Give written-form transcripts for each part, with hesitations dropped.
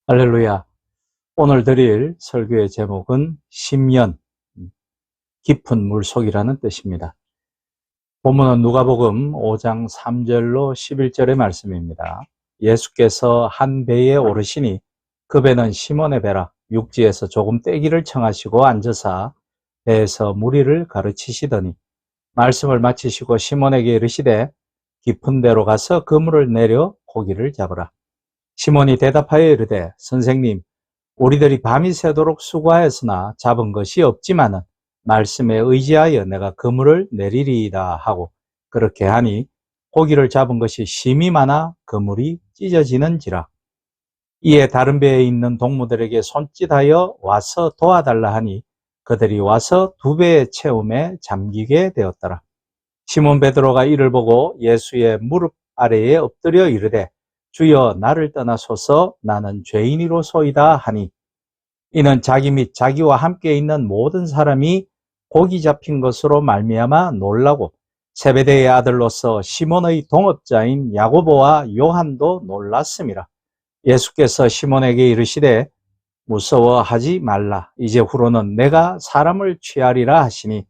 할렐루야. 오늘 드릴 설교의 제목은 심연, 깊은 물속이라는 뜻입니다. 본문은 누가복음 5장 3절로 11절의 말씀입니다. 예수께서 한 배에 오르시니 그 배는 시몬의 배라 육지에서 조금 떼기를 청하시고 앉으사 배에서 무리를 가르치시더니 말씀을 마치시고 시몬에게 이르시되 깊은 데로 가서 그물을 내려 고기를 잡으라. 시몬이 대답하여 이르되 선생님 우리들이 밤이 새도록 수고하였으나 잡은 것이 없지만은 말씀에 의지하여 내가 그물을 내리리이다 하고 그렇게 하니 고기를 잡은 것이 심히 많아 그물이 찢어지는지라. 이에 다른 배에 있는 동무들에게 손짓하여 와서 도와달라 하니 그들이 와서 두 배의 채움에 잠기게 되었더라. 시몬 베드로가 이를 보고 예수의 무릎 아래에 엎드려 이르되 주여 나를 떠나소서 나는 죄인이로소이다 하니 이는 자기 및 자기와 함께 있는 모든 사람이 고기 잡힌 것으로 말미암아 놀라고 세베대의 아들로서 시몬의 동업자인 야고보와 요한도 놀랐음이라. 예수께서 시몬에게 이르시되 무서워하지 말라. 이제 후로는 내가 사람을 취하리라 하시니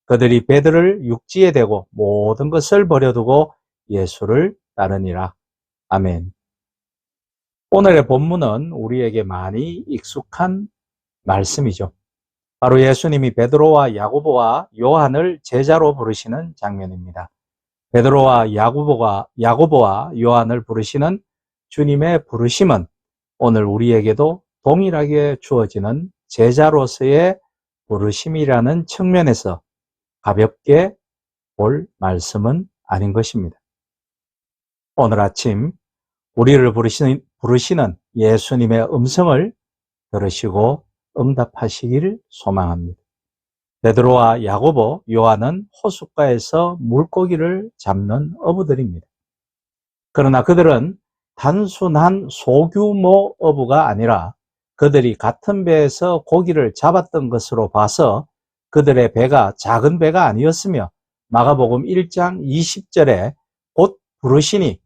그들이 배들을 육지에 대고 모든 것을 버려두고 예수를 따르니라. 아멘. 오늘의 본문은 우리에게 많이 익숙한 말씀이죠. 바로 예수님이 베드로와 야고보와 요한을 제자로 부르시는 장면입니다. 베드로와 야고보와 요한을 부르시는 주님의 부르심은 오늘 우리에게도 동일하게 주어지는 제자로서의 부르심이라는 측면에서 가볍게 볼 말씀은 아닌 것입니다. 오늘 아침 우리를 부르시는 예수님의 음성을 들으시고 응답하시기를 소망합니다. 베드로와 야고보, 요한은 호숫가에서 물고기를 잡는 어부들입니다. 그러나 그들은 단순한 소규모 어부가 아니라 그들이 같은 배에서 고기를 잡았던 것으로 봐서 그들의 배가 작은 배가 아니었으며 마가복음 1장 20절에 곧 부르시니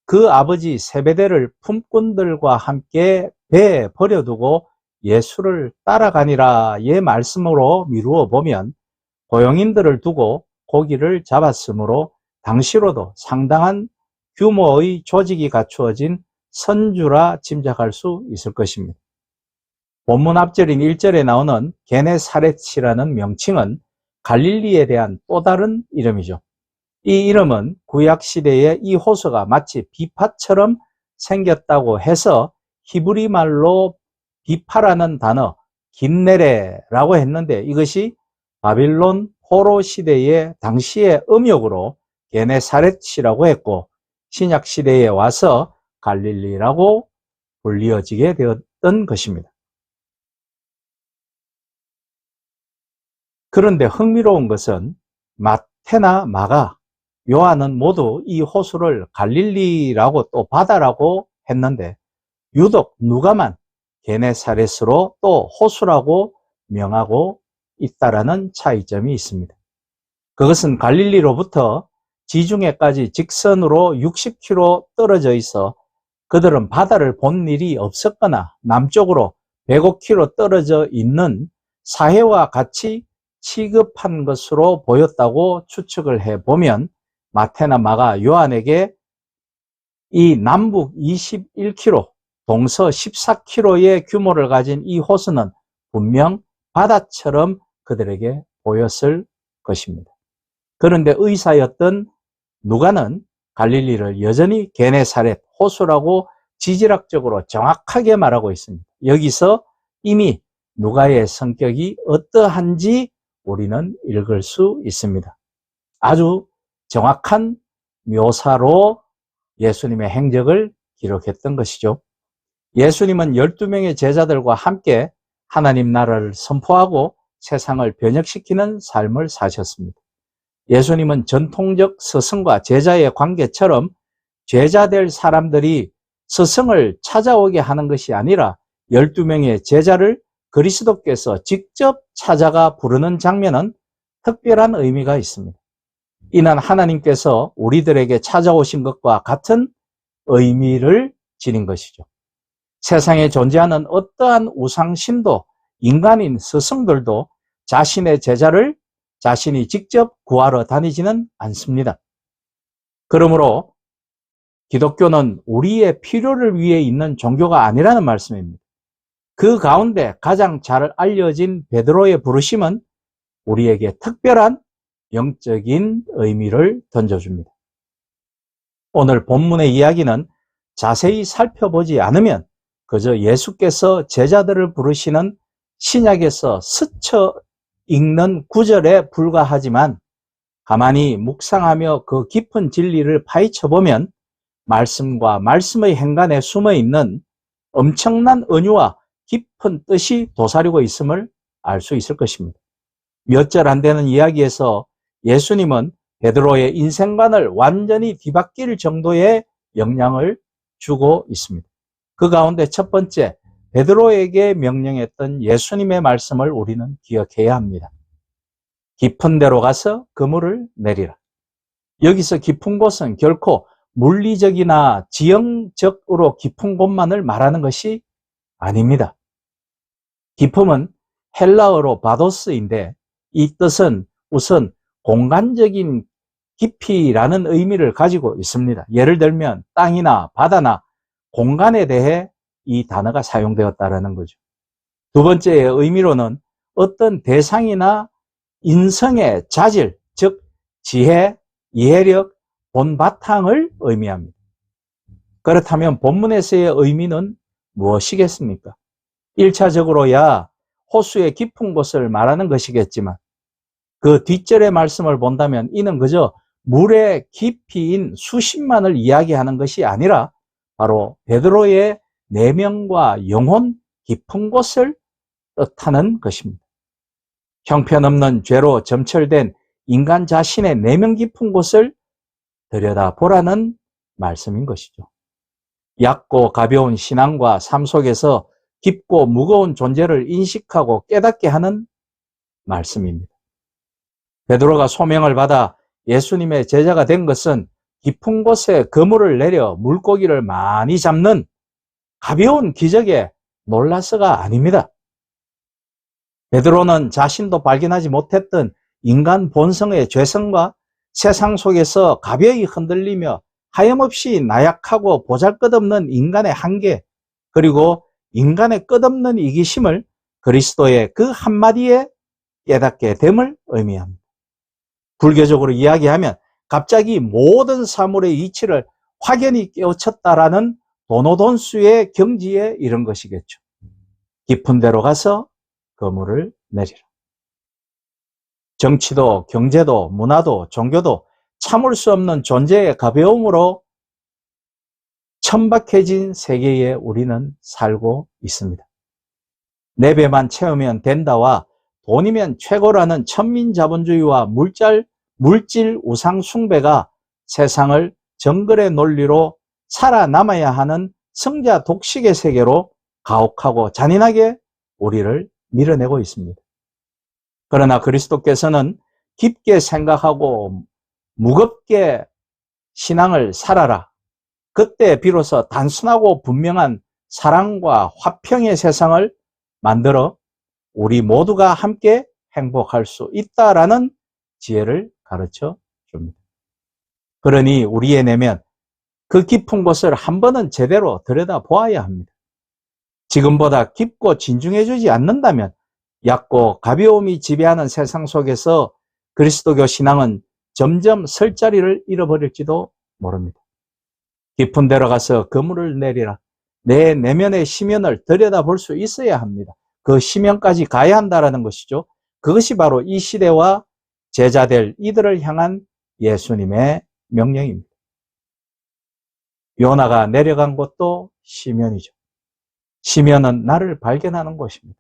그 아버지 세베대를 품꾼들과 함께 배에 버려두고 예수를 따라가니라의 말씀으로 미루어 보면 고용인들을 두고 고기를 잡았으므로 당시로도 상당한 규모의 조직이 갖추어진 선주라 짐작할 수 있을 것입니다. 본문 앞절인 1절에 나오는 게네사렛이라는 명칭은 갈릴리에 대한 또 다른 이름이죠. 이 이름은 구약시대에 이 호수가 마치 비파처럼 생겼다고 해서 히브리 말로 비파라는 단어 긴네레라고 했는데 이것이 바빌론 포로 시대의 당시의 음역으로 게네사렛이라고 했고 신약 시대에 와서 갈릴리라고 불리어지게 되었던 것입니다. 그런데 흥미로운 것은 마태나 마가, 요한은 모두 이 호수를 갈릴리라고 또 바다라고 했는데 유독 누가만 게네사렛으로 또 호수라고 명하고 있다라는 차이점이 있습니다. 그것은 갈릴리로부터 지중해까지 직선으로 60km 떨어져 있어 그들은 바다를 본 일이 없었거나 남쪽으로 105km 떨어져 있는 사해와 같이 취급한 것으로 보였다고 추측을 해보면 마태나 마가, 요한에게 이 남북 21km, 동서 14km의 규모를 가진 이 호수는 분명 바다처럼 그들에게 보였을 것입니다. 그런데 의사였던 누가는 갈릴리를 여전히 게네사렛 호수라고 지질학적으로 정확하게 말하고 있습니다. 여기서 이미 누가의 성격이 어떠한지 우리는 읽을 수 있습니다. 아주 정확한 묘사로 예수님의 행적을 기록했던 것이죠. 예수님은 12명의 제자들과 함께 하나님 나라를 선포하고 세상을 변혁시키는 삶을 사셨습니다. 예수님은 전통적 스승과 제자의 관계처럼 제자 될 사람들이 스승을 찾아오게 하는 것이 아니라 12명의 제자를 그리스도께서 직접 찾아가 부르는 장면은 특별한 의미가 있습니다. 이는 하나님께서 우리들에게 찾아오신 것과 같은 의미를 지닌 것이죠. 세상에 존재하는 어떠한 우상신도 인간인 스승들도 자신의 제자를 자신이 직접 구하러 다니지는 않습니다. 그러므로 기독교는 우리의 필요를 위해 있는 종교가 아니라는 말씀입니다. 그 가운데 가장 잘 알려진 베드로의 부르심은 우리에게 특별한 영적인 의미를 던져줍니다. 오늘 본문의 이야기는 자세히 살펴보지 않으면 그저 예수께서 제자들을 부르시는 신약에서 스쳐 읽는 구절에 불과하지만 가만히 묵상하며 그 깊은 진리를 파헤쳐보면 말씀과 말씀의 행간에 숨어있는 엄청난 은유와 깊은 뜻이 도사리고 있음을 알 수 있을 것입니다. 몇 절 안 되는 이야기에서 예수님은 베드로의 인생관을 완전히 뒤바뀔 정도의 영향을 주고 있습니다. 그 가운데 첫 번째, 베드로에게 명령했던 예수님의 말씀을 우리는 기억해야 합니다. 깊은 데로 가서 그물을 내리라. 여기서 깊은 곳은 결코 물리적이나 지형적으로 깊은 곳만을 말하는 것이 아닙니다. 깊음은 헬라어로 바도스인데 이 뜻은 우선 공간적인 깊이라는 의미를 가지고 있습니다. 예를 들면 땅이나 바다나 공간에 대해 이 단어가 사용되었다는 거죠. 두 번째의 의미로는 어떤 대상이나 인성의 자질, 즉 지혜, 이해력, 본바탕을 의미합니다. 그렇다면 본문에서의 의미는 무엇이겠습니까? 1차적으로야 호수의 깊은 곳을 말하는 것이겠지만 그 뒷절의 말씀을 본다면 이는 그저 물의 깊이인 수심만을 이야기하는 것이 아니라 바로 베드로의 내면과 영혼 깊은 곳을 뜻하는 것입니다. 형편없는 죄로 점철된 인간 자신의 내면 깊은 곳을 들여다보라는 말씀인 것이죠. 얕고 가벼운 신앙과 삶 속에서 깊고 무거운 존재를 인식하고 깨닫게 하는 말씀입니다. 베드로가 소명을 받아 예수님의 제자가 된 것은 깊은 곳에 그물을 내려 물고기를 많이 잡는 가벼운 기적에 놀라서가 아닙니다. 베드로는 자신도 발견하지 못했던 인간 본성의 죄성과 세상 속에서 가벼이 흔들리며 하염없이 나약하고 보잘것없는 인간의 한계, 그리고 인간의 끝없는 이기심을 그리스도의 그 한마디에 깨닫게 됨을 의미합니다. 불교적으로 이야기하면 갑자기 모든 사물의 이치를 확연히 깨우쳤다라는 도노돈수의 경지에 이른 것이겠죠. 깊은 데로 가서 그물을 내리라. 정치도 경제도 문화도 종교도 참을 수 없는 존재의 가벼움으로 천박해진 세계에 우리는 살고 있습니다. 내 배만 채우면 된다와 돈이면 최고라는 천민자본주의와 물질 우상 숭배가 세상을 정글의 논리로 살아남아야 하는 성자 독식의 세계로 가혹하고 잔인하게 우리를 밀어내고 있습니다. 그러나 그리스도께서는 깊게 생각하고 무겁게 신앙을 살아라. 그때 비로소 단순하고 분명한 사랑과 화평의 세상을 만들어 우리 모두가 함께 행복할 수 있다라는 지혜를 가르쳐 줍니다. 그러니 우리의 내면, 그 깊은 곳을 한 번은 제대로 들여다보아야 합니다. 지금보다 깊고 진중해지지 않는다면 얕고 가벼움이 지배하는 세상 속에서 그리스도교 신앙은 점점 설 자리를 잃어버릴지도 모릅니다. 깊은 데로 가서 그물을 내리라. 내 내면의 심연을 들여다볼 수 있어야 합니다. 그 심연까지 가야 한다는 것이죠. 그것이 바로 이 시대와 제자될 이들을 향한 예수님의 명령입니다. 요나가 내려간 곳도 심연이죠. 심연은 나를 발견하는 곳입니다.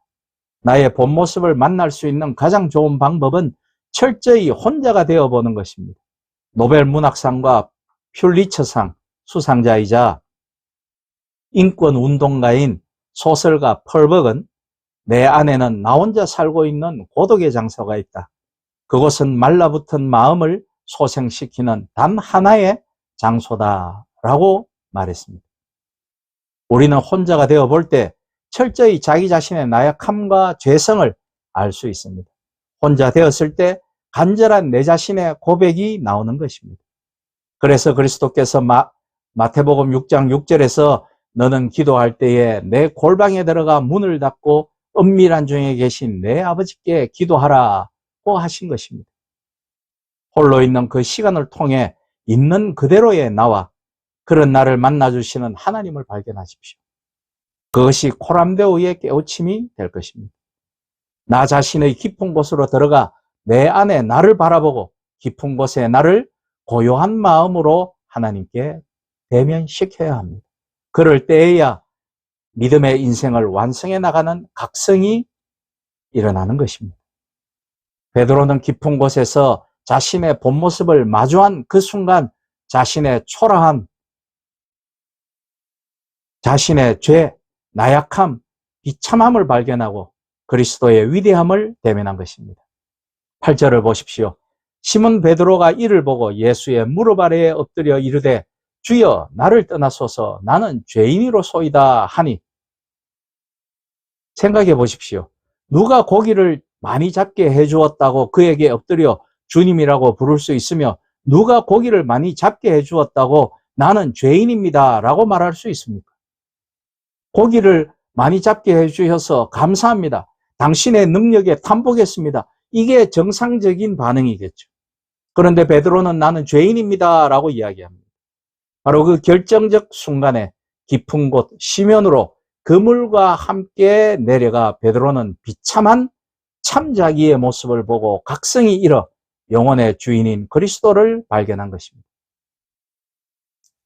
나의 본 모습을 만날 수 있는 가장 좋은 방법은 철저히 혼자가 되어보는 것입니다. 노벨 문학상과 퓰리처상 수상자이자 인권운동가인 소설가 펄벅은 내 안에는 나 혼자 살고 있는 고독의 장소가 있다. 그곳은 말라붙은 마음을 소생시키는 단 하나의 장소다라고 말했습니다. 우리는 혼자가 되어 볼 때 철저히 자기 자신의 나약함과 죄성을 알 수 있습니다. 혼자 되었을 때 간절한 내 자신의 고백이 나오는 것입니다. 그래서 그리스도께서 마태복음 6장 6절에서 너는 기도할 때에 내 골방에 들어가 문을 닫고 은밀한 중에 계신 내 아버지께 기도하라고 하신 것입니다. 홀로 있는 그 시간을 통해 있는 그대로의 나와 그런 나를 만나주시는 하나님을 발견하십시오. 그것이 코람데오의 깨우침이 될 것입니다. 나 자신의 깊은 곳으로 들어가 내 안에 나를 바라보고 깊은 곳에 나를 고요한 마음으로 하나님께 대면시켜야 합니다. 그럴 때에야 믿음의 인생을 완성해 나가는 각성이 일어나는 것입니다. 베드로는 깊은 곳에서 자신의 본 모습을 마주한 그 순간 자신의 초라함, 자신의 죄, 나약함, 비참함을 발견하고 그리스도의 위대함을 대면한 것입니다. 8절을 보십시오. 시몬 베드로가 이를 보고 예수의 무릎 아래에 엎드려 이르되 주여 나를 떠나소서 나는 죄인이로소이다 하니. 생각해 보십시오. 누가 고기를 많이 잡게 해주었다고 그에게 엎드려 주님이라고 부를 수 있으며 누가 고기를 많이 잡게 해주었다고 나는 죄인입니다 라고 말할 수 있습니까? 고기를 많이 잡게 해주셔서 감사합니다. 당신의 능력에 탐복했습니다. 이게 정상적인 반응이겠죠. 그런데 베드로는 나는 죄인입니다 라고 이야기합니다. 바로 그 결정적 순간에 깊은 곳 시면으로 그물과 함께 내려가 베드로는 비참한 참자기의 모습을 보고 각성이 일어 영혼의 주인인 그리스도를 발견한 것입니다.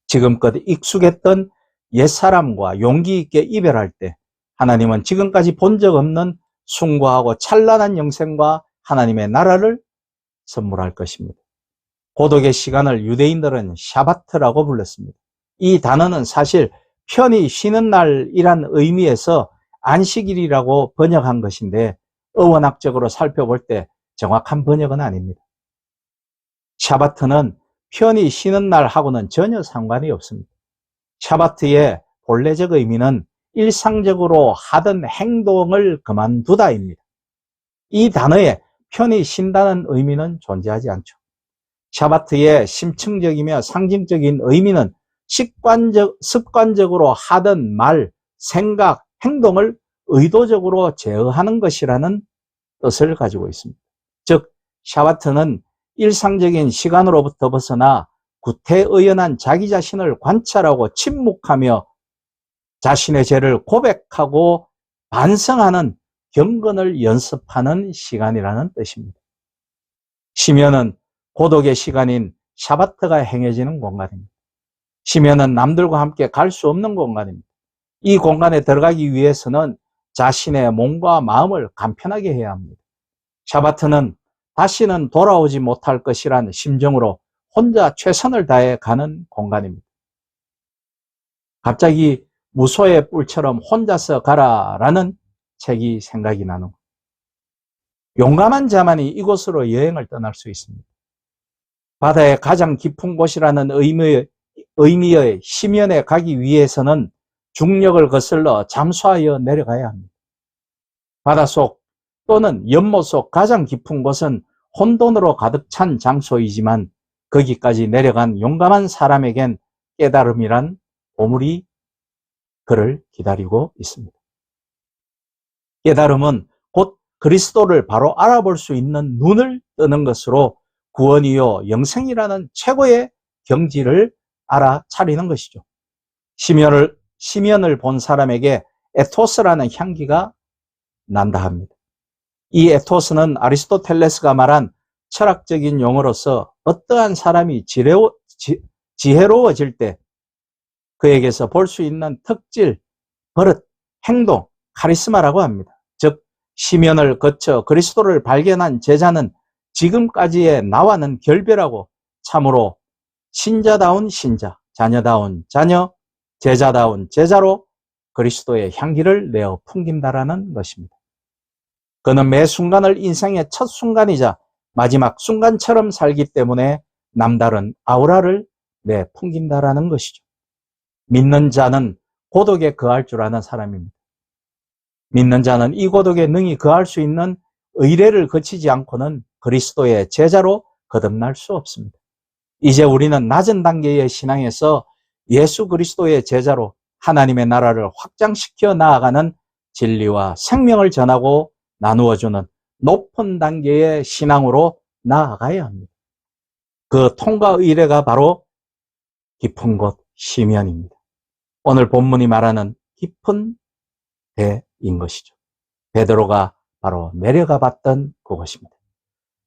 지금껏 익숙했던 옛사람과 용기 있게 이별할 때 하나님은 지금까지 본 적 없는 숭고하고 찬란한 영생과 하나님의 나라를 선물할 것입니다. 고독의 시간을 유대인들은 샤바트라고 불렀습니다. 이 단어는 사실 편히 쉬는 날이란 의미에서 안식일이라고 번역한 것인데 어원학적으로 살펴볼 때 정확한 번역은 아닙니다. 샤바트는 편히 쉬는 날하고는 전혀 상관이 없습니다. 샤바트의 본래적 의미는 일상적으로 하던 행동을 그만두다입니다. 이 단어에 편히 쉰다는 의미는 존재하지 않죠. 샤바트의 심층적이며 상징적인 의미는 습관적으로 하던 말, 생각, 행동을 의도적으로 제어하는 것이라는 뜻을 가지고 있습니다. 즉, 샤바트는 일상적인 시간으로부터 벗어나 구태의연한 자기 자신을 관찰하고 침묵하며 자신의 죄를 고백하고 반성하는 경건을 연습하는 시간이라는 뜻입니다. 심연은 고독의 시간인 샤바트가 행해지는 공간입니다. 심연은 남들과 함께 갈 수 없는 공간입니다. 이 공간에 들어가기 위해서는 자신의 몸과 마음을 간편하게 해야 합니다. 샤바트는 다시는 돌아오지 못할 것이라는 심정으로 혼자 최선을 다해 가는 공간입니다. 갑자기 무소의 뿔처럼 혼자서 가라라는 책이 생각이 나는 거예요. 용감한 자만이 이곳으로 여행을 떠날 수 있습니다. 바다의 가장 깊은 곳이라는 의미의 심연에 가기 위해서는 중력을 거슬러 잠수하여 내려가야 합니다. 바닷속 또는 연못 속 가장 깊은 곳은 혼돈으로 가득 찬 장소이지만 거기까지 내려간 용감한 사람에겐 깨달음이란 보물이 그를 기다리고 있습니다. 깨달음은 곧 그리스도를 바로 알아볼 수 있는 눈을 뜨는 것으로 구원이요 영생이라는 최고의 경지를 알아차리는 것이죠. 시면을 본 사람에게 에토스라는 향기가 난다 합니다. 이 에토스는 아리스토텔레스가 말한 철학적인 용어로서 어떠한 사람이 지혜로워질 때 그에게서 볼 수 있는 특질, 버릇, 행동, 카리스마라고 합니다. 즉 시면을 거쳐 그리스도를 발견한 제자는 지금까지의 나와는 결별하고 참으로 신자다운 신자, 자녀다운 자녀, 제자다운 제자로 그리스도의 향기를 내어 풍긴다라는 것입니다. 그는 매 순간을 인생의 첫 순간이자 마지막 순간처럼 살기 때문에 남다른 아우라를 내 풍긴다라는 것이죠. 믿는 자는 고독에 거할 줄 아는 사람입니다. 믿는 자는 이 고독에 능히 거할 수 있는 의례를 거치지 않고는 그리스도의 제자로 거듭날 수 없습니다. 이제 우리는 낮은 단계의 신앙에서 예수 그리스도의 제자로 하나님의 나라를 확장시켜 나아가는 진리와 생명을 전하고 나누어주는 높은 단계의 신앙으로 나아가야 합니다. 그 통과 의례가 바로 깊은 곳 시면입니다. 오늘 본문이 말하는 깊은 배인 것이죠. 베드로가 바로 내려가 봤던 그곳입니다.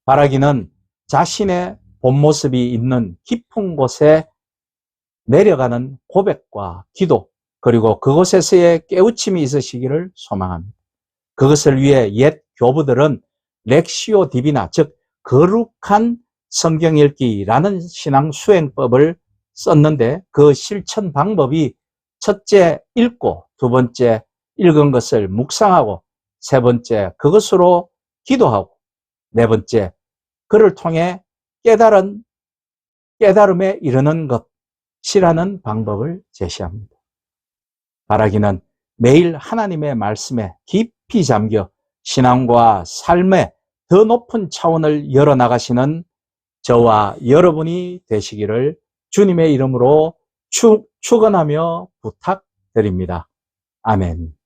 바라기는 자신의 본 모습이 있는 깊은 곳에 내려가는 고백과 기도, 그리고 그곳에서의 깨우침이 있으시기를 소망합니다. 그것을 위해 옛 교부들은 렉시오 디비나, 즉 거룩한 성경 읽기라는 신앙 수행법을 썼는데, 그 실천 방법이 첫째 읽고, 두 번째 읽은 것을 묵상하고, 세 번째 그것으로 기도하고, 네 번째 그를 통해 깨달음에 이르는 것이라는 방법을 제시합니다. 바라기는 매일 하나님의 말씀에 깊이 잠겨 신앙과 삶의 더 높은 차원을 열어나가시는 저와 여러분이 되시기를 주님의 이름으로 축원하며 부탁드립니다. 아멘.